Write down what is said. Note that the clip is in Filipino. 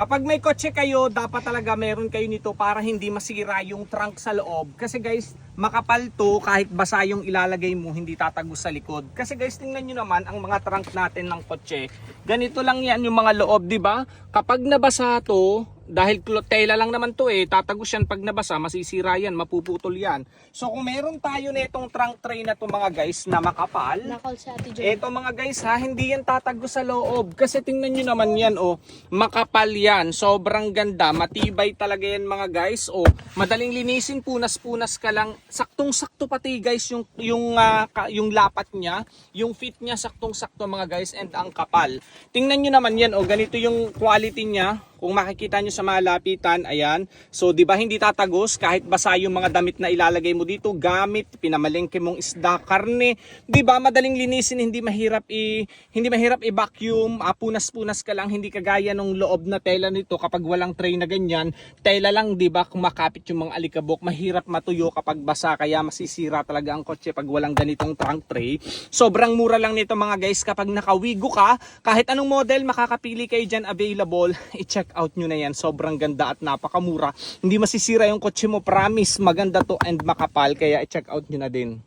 Kapag may kotse kayo, dapat talaga meron kayo nito para hindi masira yung trunk sa loob. Kasi guys, makapal to, kahit basa yung ilalagay mo, hindi tatagos sa likod. Kasi guys, tingnan nyo naman ang mga trunk natin ng kotse. Ganito lang yan yung mga loob, di ba? Kapag nabasa to, dahil tela lang naman to tatagos yan pag nabasa, masisira yan, mapuputol yan. So kung meron tayo na itong trunk tray na to mga guys na makapal, Nakal si Ate Jo. eto mga guys ha, hindi yan tatagos sa loob. Kasi tingnan nyo naman yan makapal yan. Sobrang ganda, matibay talaga yan mga guys. Madaling linisin, punas-punas ka lang. Saktong-sakto pati guys yung lapat niya, yung fit niya saktong-sakto mga guys, and ang kapal. Tingnan nyo naman yan ganito yung quality niya. Kung makikita nyo sa malapitan, ayan. So, di ba hindi tatagos kahit basa yung mga damit na ilalagay mo dito, gamit, pinamalengke mong isda, karne. Di ba madaling linisin, hindi mahirap i-vacuum, punas-punas ka lang, hindi kagaya nung loob na tela nito kapag walang tray na ganyan. Tela lang, di ba, kumakapit yung mga alikabok, mahirap matuyo kapag basa, kaya masisira talaga ang kotse pag walang ganitong trunk tray. Sobrang mura lang nito mga guys kapag nakawigo ka, kahit anong model makakapili kayo dyan available, i-check out nyo na yan. Sobrang ganda at napakamura. Hindi masisira yung kotse mo. Promise, maganda to and makapal. Kaya i-check out nyo na din.